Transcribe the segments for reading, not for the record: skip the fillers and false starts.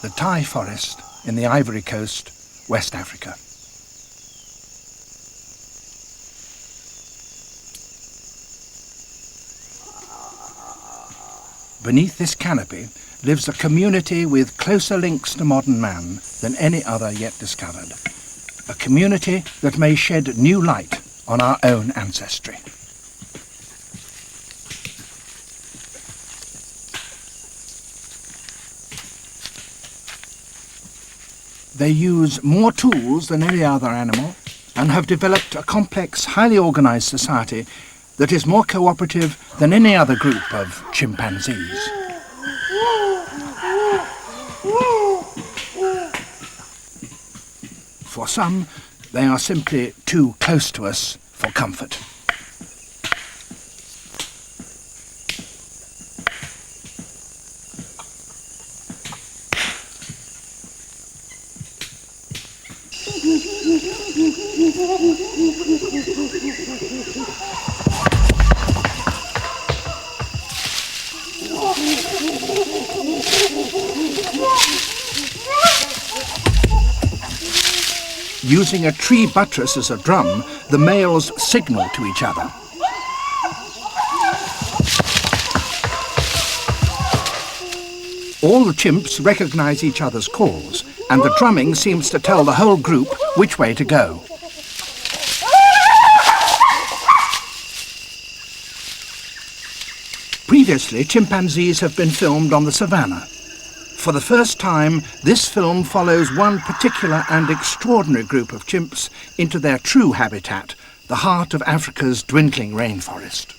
the Thai forest in the Ivory Coast, West Africa. Beneath this canopy lives a community with closer links to modern man than any other yet discovered. A community that may shed new light on our own ancestry. They use more tools than any other animal and have developed a complex, highly organized society that is more cooperative than any other group of chimpanzees. For some, they are simply too close to us for comfort. Using a tree buttress as a drum, the males signal to each other. All the chimps recognize each other's calls, and the drumming seems to tell the whole group which way to go. Previously, chimpanzees have been filmed on the savannah. For the first time, this film follows one particular and extraordinary group of chimps into their true habitat, the heart of Africa's dwindling rainforest.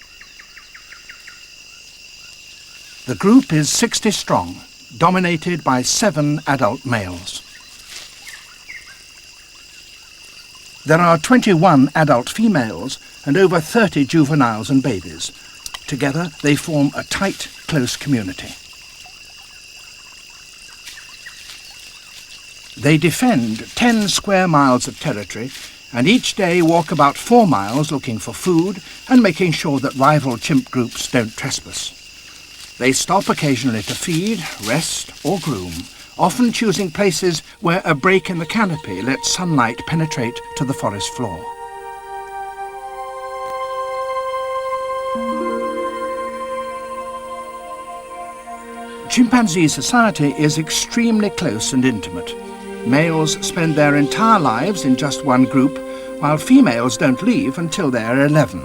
The group is 60 strong, dominated by 7 adult males. There are 21 adult females and over 30 juveniles and babies. Together, they form a tight, close community. They defend 10 square miles of territory and each day walk about 4 miles looking for food and making sure that rival chimp groups don't trespass. They stop occasionally to feed, rest or groom, often choosing places where a break in the canopy lets sunlight penetrate to the forest floor. Chimpanzee society is extremely close and intimate. Males spend their entire lives in just one group, while females don't leave until they're 11.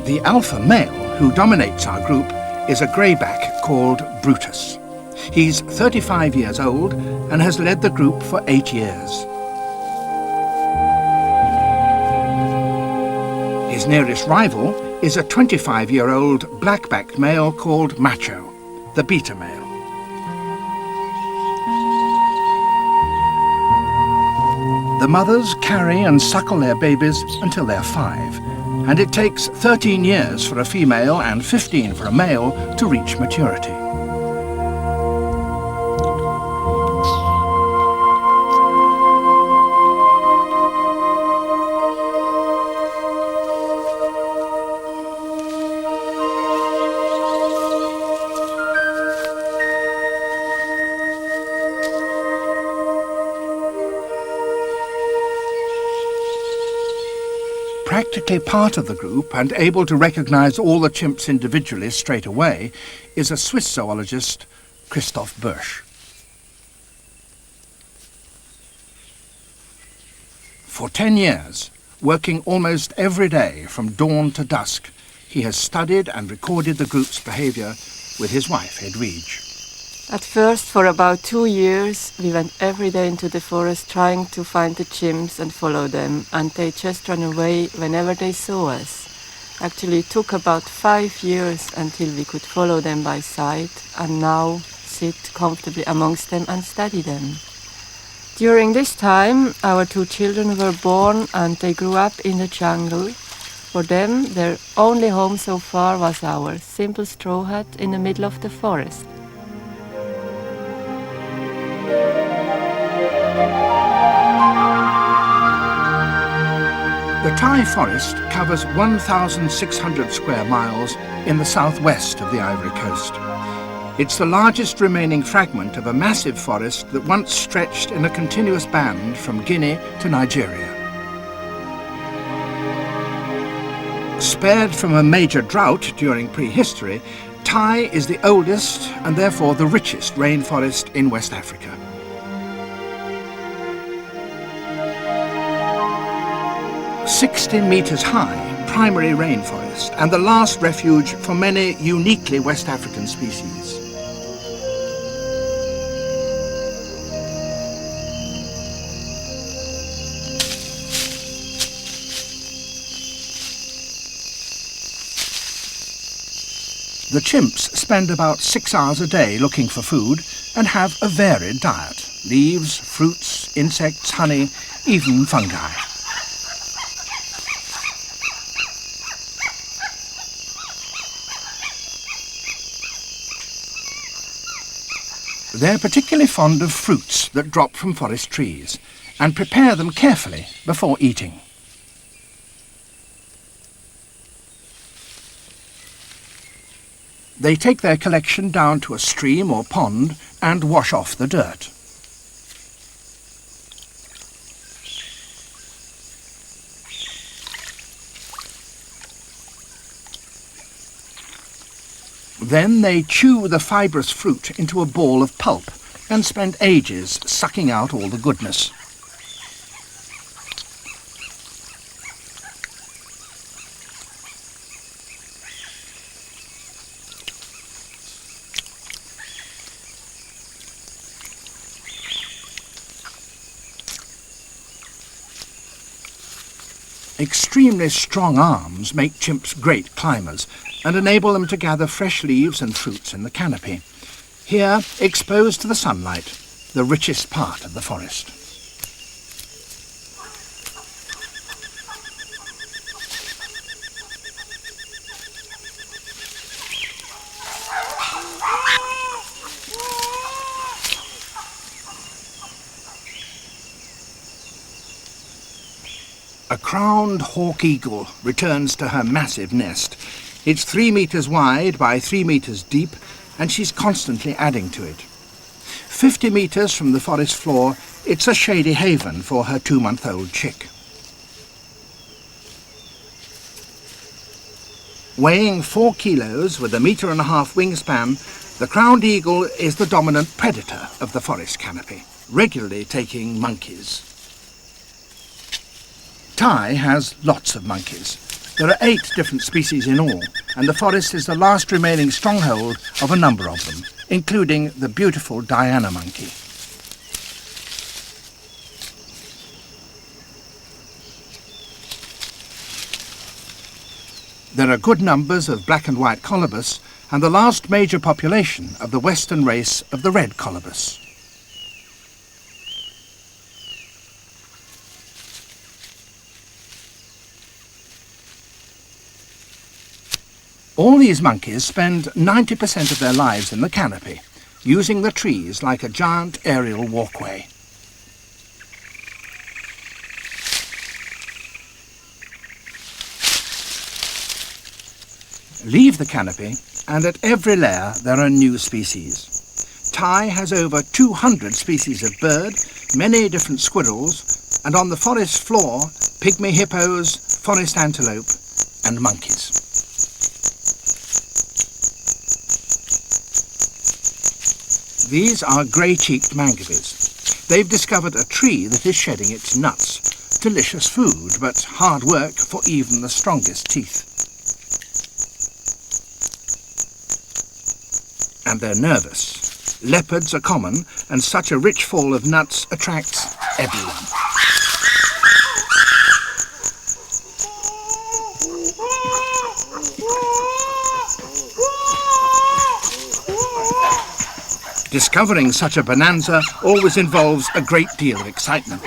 The alpha male who dominates our group is a greyback called Brutus. He's 35 years old and has led the group for 8 years. His nearest rival is a 25-year-old black-backed male called Macho, the beta male. The mothers carry and suckle their babies until they're 5, and it takes 13 years for a female and 15 for a male to reach maturity. Practically part of the group and able to recognize all the chimps individually straight away is a Swiss zoologist, Christoph Börsch. For 10 years, working almost every day from dawn to dusk, he has studied and recorded the group's behavior with his wife, Hedwige. At first, for about 2 years, we went every day into the forest trying to find the chimps and follow them, and they just ran away whenever they saw us. Actually, it took about 5 years until we could follow them by sight and now sit comfortably amongst them and study them. During this time, our 2 children were born and they grew up in the jungle. For them, their only home so far was our simple straw hut in the middle of the forest. The Thai forest covers 1,600 square miles in the southwest of the Ivory Coast. It's the largest remaining fragment of a massive forest that once stretched in a continuous band from Guinea to Nigeria. Spared from a major drought during prehistory, Thai is the oldest and therefore the richest rainforest in West Africa. "60 meters high, primary rainforest, and the last refuge for many uniquely West African species. The chimps spend about 6 hours a day looking for food and have a varied diet: leaves, fruits, insects, honey, even fungi. They're particularly fond of fruits that drop from forest trees and prepare them carefully before eating. They take their collection down to a stream or pond and wash off the dirt. Then they chew the fibrous fruit into a ball of pulp and spend ages sucking out all the goodness. Extremely strong arms make chimps great climbers and enable them to gather fresh leaves and fruits in the canopy, here exposed to the sunlight, the richest part of the forest. A crowned hawk eagle returns to her massive nest. It's 3 meters wide by 3 meters deep, and she's constantly adding to it. 50 meters from the forest floor, it's a shady haven for her 2-month-old chick. Weighing 4 kilos with a 1.5 meter wingspan, the crowned eagle is the dominant predator of the forest canopy, regularly taking monkeys. Thai has lots of monkeys. There are 8 different species in all, and the forest is the last remaining stronghold of a number of them, including the beautiful Diana monkey. There are good numbers of black and white colobus, and the last major population of the western race of the red colobus. All these monkeys spend 90% of their lives in the canopy, using the trees like a giant aerial walkway. Leave the canopy, and at every layer there are new species. Thai has over 200 species of bird, many different squirrels, and on the forest floor, pygmy hippos, forest antelope, and monkeys. These are grey-cheeked mangabeys. They've discovered a tree that is shedding its nuts. Delicious food, but hard work for even the strongest teeth. And they're nervous. Leopards are common, and such a rich fall of nuts attracts everyone. Discovering such a bonanza always involves a great deal of excitement.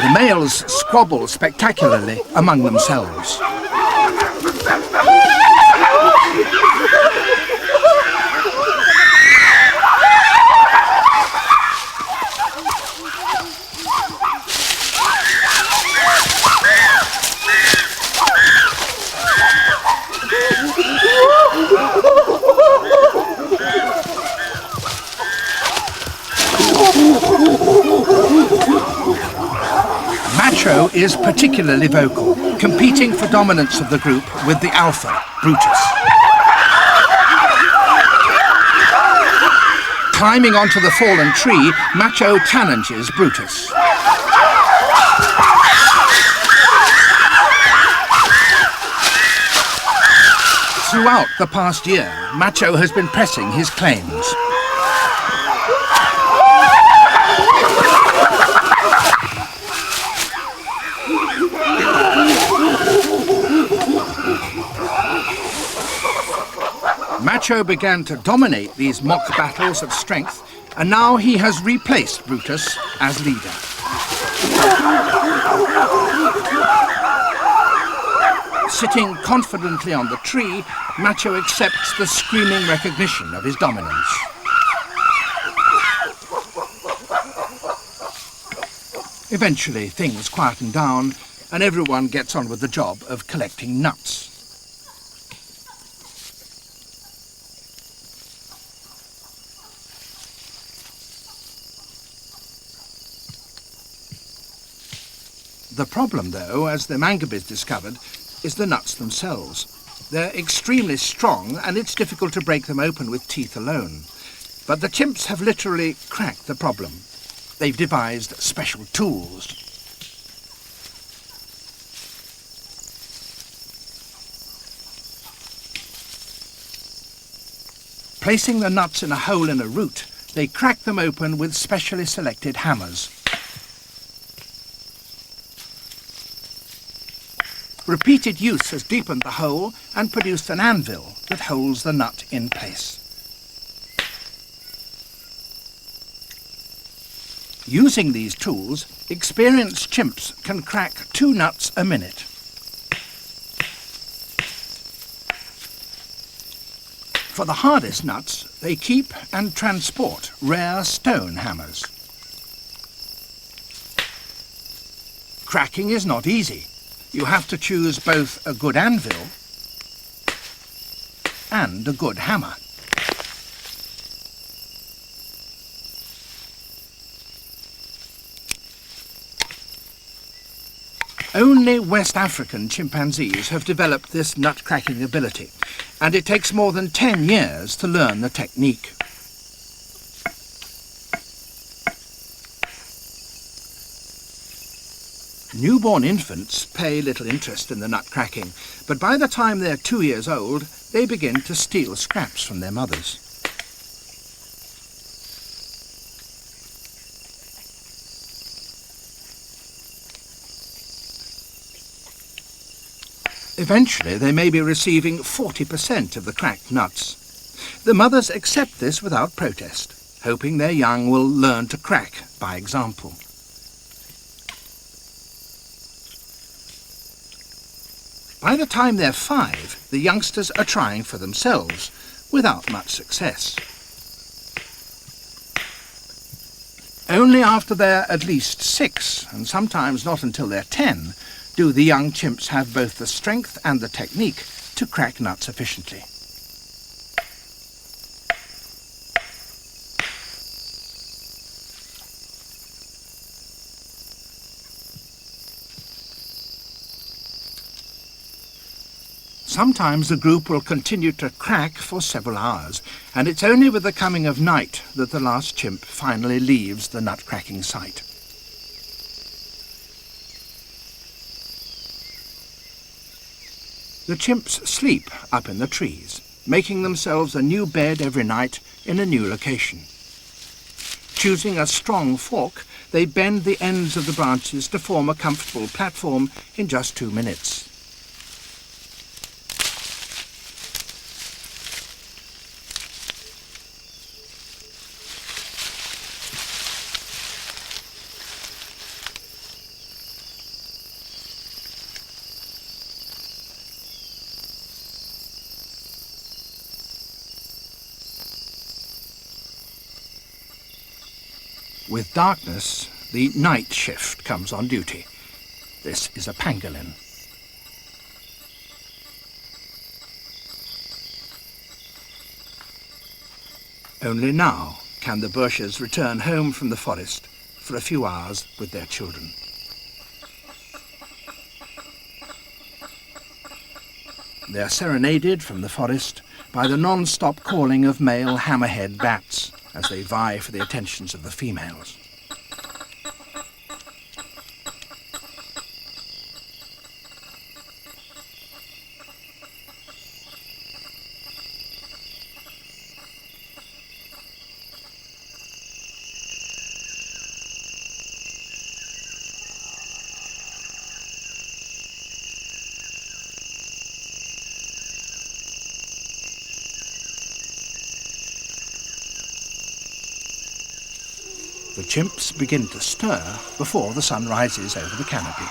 The males squabble spectacularly among themselves. Macho is particularly vocal, competing for dominance of the group with the alpha, Brutus. Climbing onto the fallen tree, Macho challenges Brutus. Throughout the past year, Macho has been pressing his claims. Macho began to dominate these mock battles of strength, and now he has replaced Brutus as leader. Sitting confidently on the tree, Macho accepts the screaming recognition of his dominance. Eventually, things quieten down, and everyone gets on with the job of collecting nuts. The problem, though, as the Mangabes discovered, is the nuts themselves. They're extremely strong, and it's difficult to break them open with teeth alone. But the chimps have literally cracked the problem. They've devised special tools. Placing the nuts in a hole in a root, they crack them open with specially selected hammers. Repeated use has deepened the hole and produced an anvil that holds the nut in place. Using these tools, experienced chimps can crack 2 nuts a minute. For the hardest nuts, they keep and transport rare stone hammers. Cracking is not easy. You have to choose both a good anvil and a good hammer. Only West African chimpanzees have developed this nut-cracking ability, and it takes more than 10 years to learn the technique. Newborn infants pay little interest in the nut cracking, but by the time they're 2 years old, they begin to steal scraps from their mothers. Eventually, they may be receiving 40% of the cracked nuts. The mothers accept this without protest, hoping their young will learn to crack by example. By the time they're 5, the youngsters are trying for themselves, without much success. Only after they're at least 6, and sometimes not until they're 10, do the young chimps have both the strength and the technique to crack nuts efficiently. Sometimes the group will continue to crack for several hours, and it's only with the coming of night that the last chimp finally leaves the nut-cracking site. The chimps sleep up in the trees, making themselves a new bed every night in a new location. Choosing a strong fork, they bend the ends of the branches to form a comfortable platform in just 2 minutes. With darkness, the night shift comes on duty. This is a pangolin. Only now, can the Bourches return home from the forest for a few hours with their children. They are serenaded from the forest by the non-stop calling of male hammerhead bats as they vie for the attentions of the females. The chimps begin to stir before the sun rises over the canopy.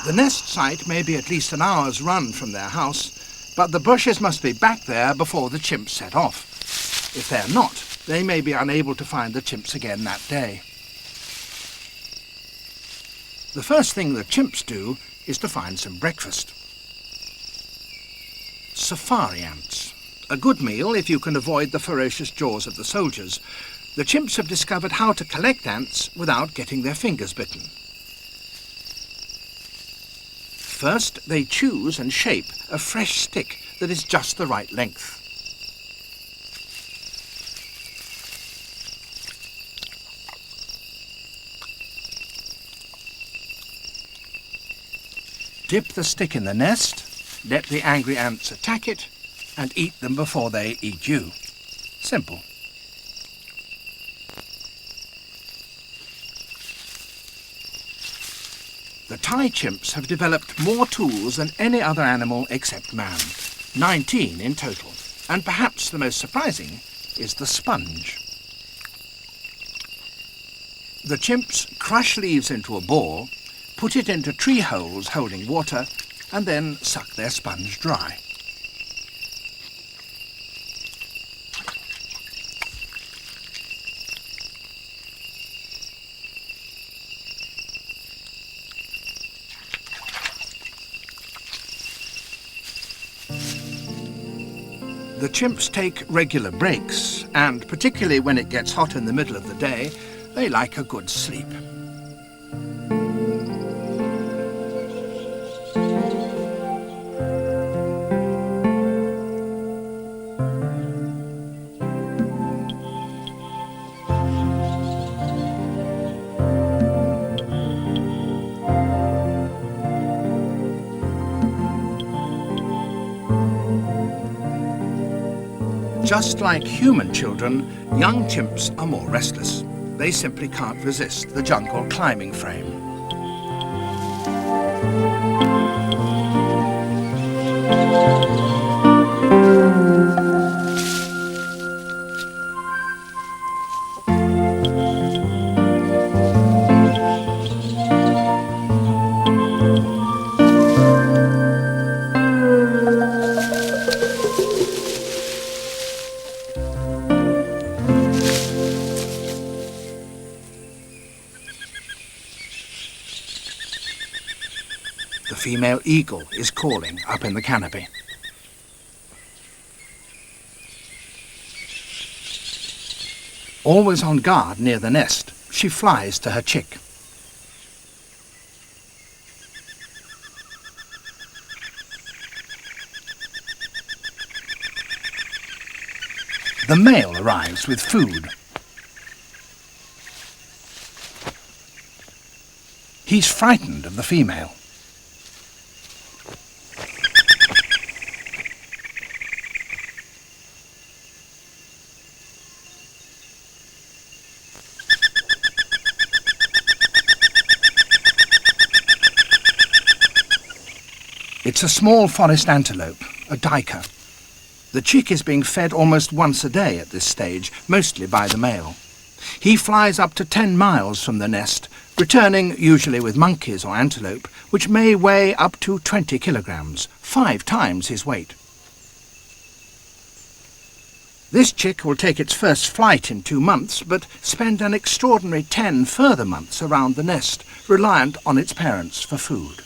The nest site may be at least an hour's run from their house, but the Bourches must be back there before the chimps set off. If they're not, they may be unable to find the chimps again that day. The first thing the chimps do is to find some breakfast. Safari ants. A good meal if you can avoid the ferocious jaws of the soldiers. The chimps have discovered how to collect ants without getting their fingers bitten. First, they choose and shape a fresh stick that is just the right length. Dip the stick in the nest, let the angry ants attack it, and eat them before they eat you. Simple. The Thai chimps have developed more tools than any other animal except man, 19 in total, and perhaps the most surprising is the sponge. The chimps crush leaves into a ball, put it into tree holes holding water, and then suck their sponge dry. The chimps take regular breaks, and particularly when it gets hot in the middle of the day, they like a good sleep. Just like human children, young chimps are more restless. They simply can't resist the jungle climbing frame. The female eagle is calling up in the canopy. Always on guard near the nest, she flies to her chick. The male arrives with food. He's frightened of the female. It's a small forest antelope, a duiker. The chick is being fed almost once a day at this stage, mostly by the male. He flies up to 10 miles from the nest, returning usually with monkeys or antelope, which may weigh up to 20 kilograms, 5 times his weight. This chick will take its first flight in 2 months, but spend an extraordinary 10 further months around the nest, reliant on its parents for food.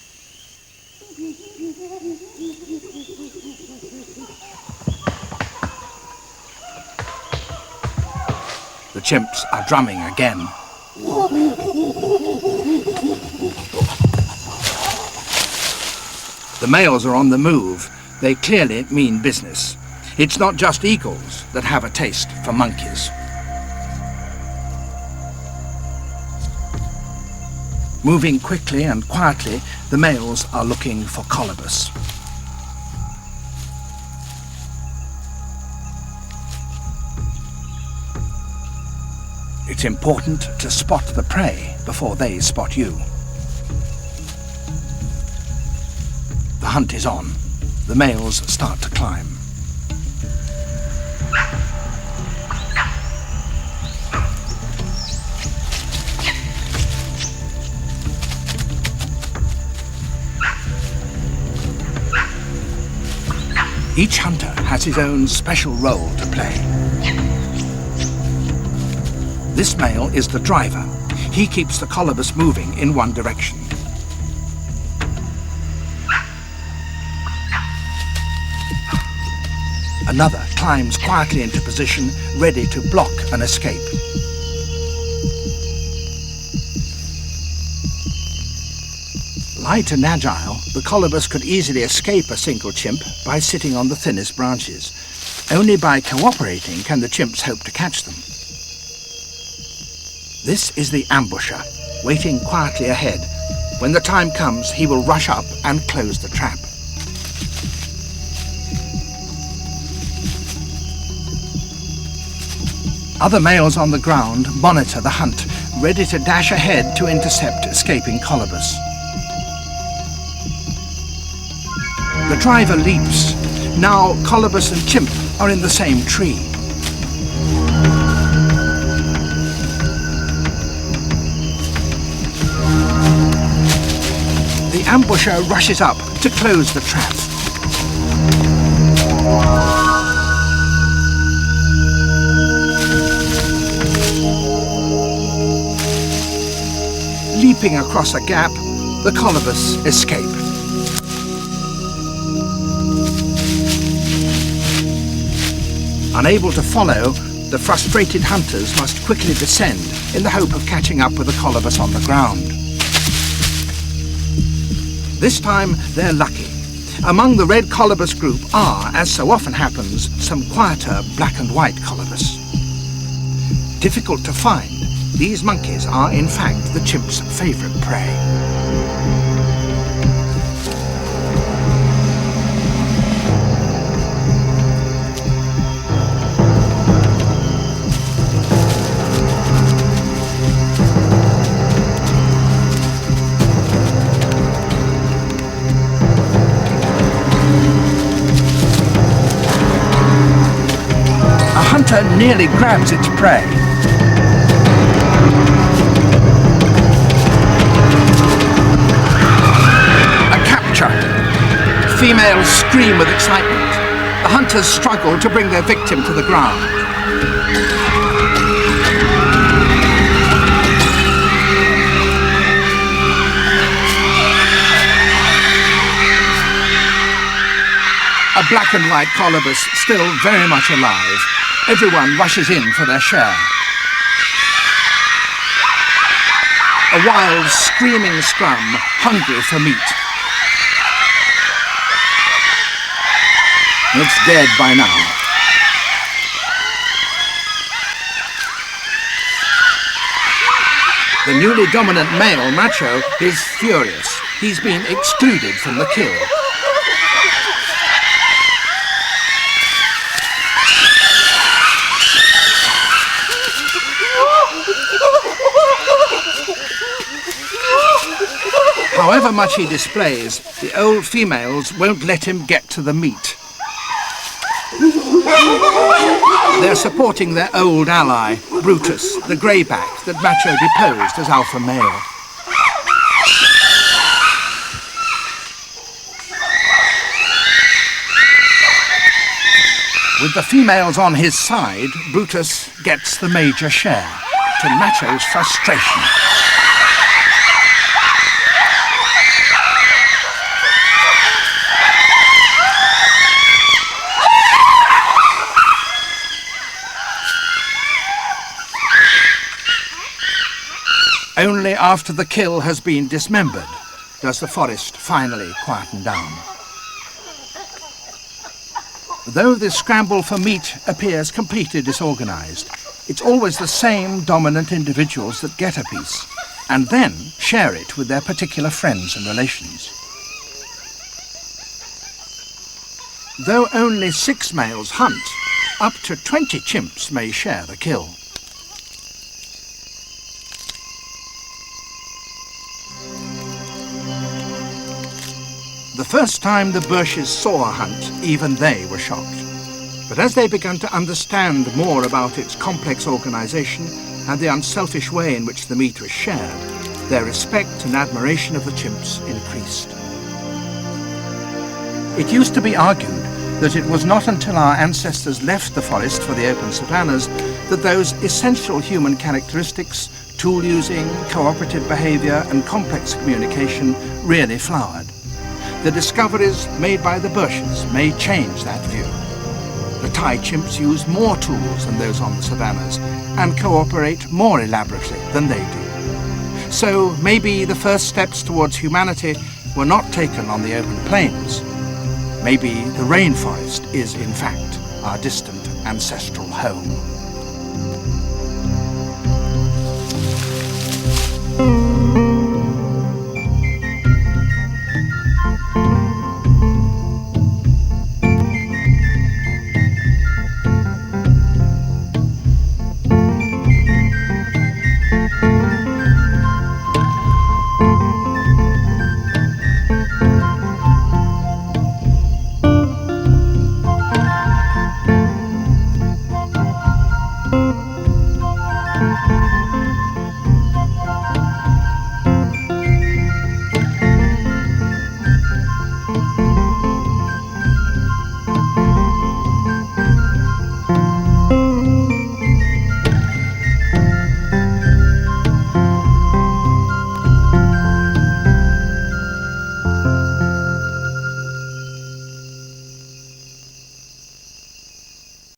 The chimps are drumming again. The males are on the move. They clearly mean business. It's not just eagles that have a taste for monkeys. Moving quickly and quietly, the males are looking for colobus. It's important to spot the prey before they spot you. The hunt is on. The males start to climb. Each hunter has his own special role to play. This male is the driver. He keeps the colobus moving in one direction. Another climbs quietly into position, ready to block an escape. Light and agile, the colobus could easily escape a single chimp by sitting on the thinnest branches. Only by cooperating can the chimps hope to catch them. This is the ambusher, waiting quietly ahead. When the time comes, he will rush up and close the trap. Other males on the ground monitor the hunt, ready to dash ahead to intercept escaping colobus. The driver leaps. Now colobus and chimp are in the same tree. The ambusher rushes up to close the trap. Leaping across a gap, the colobus escape. Unable to follow, the frustrated hunters must quickly descend in the hope of catching up with the colobus on the ground. This time they're lucky. Among the red colobus group are, as so often happens, some quieter black and white colobus. Difficult to find, these monkeys are in fact the chimp's favourite prey. Nearly grabs its prey. A capture. Females scream with excitement. The hunters struggle to bring their victim to the ground. A black and white colobus still very much alive. Everyone rushes in for their share. A wild, screaming scrum, hungry for meat. It's dead by now. The newly dominant male, Macho, is furious. He's been excluded from the kill. However much he displays, the old females won't let him get to the meat. They're supporting their old ally, Brutus, the greyback that Macho deposed as alpha male. With the females on his side, Brutus gets the major share, to Macho's frustration. Only after the kill has been dismembered does the forest finally quieten down. Though this scramble for meat appears completely disorganized, it's always the same dominant individuals that get a piece, and then share it with their particular friends and relations. Though only 6 males hunt, up to 20 chimps may share the kill. The first time the Birches saw a hunt, even they were shocked. But as they began to understand more about its complex organisation and the unselfish way in which the meat was shared, their respect and admiration of the chimps increased. It used to be argued that it was not until our ancestors left the forest for the open savannas that those essential human characteristics, tool using, cooperative behaviour and complex communication, really flowered. The discoveries made by the Birches may change that view. The Thai chimps use more tools than those on the savannas and cooperate more elaborately than they do. So maybe the first steps towards humanity were not taken on the open plains. Maybe the rainforest is in fact our distant ancestral home.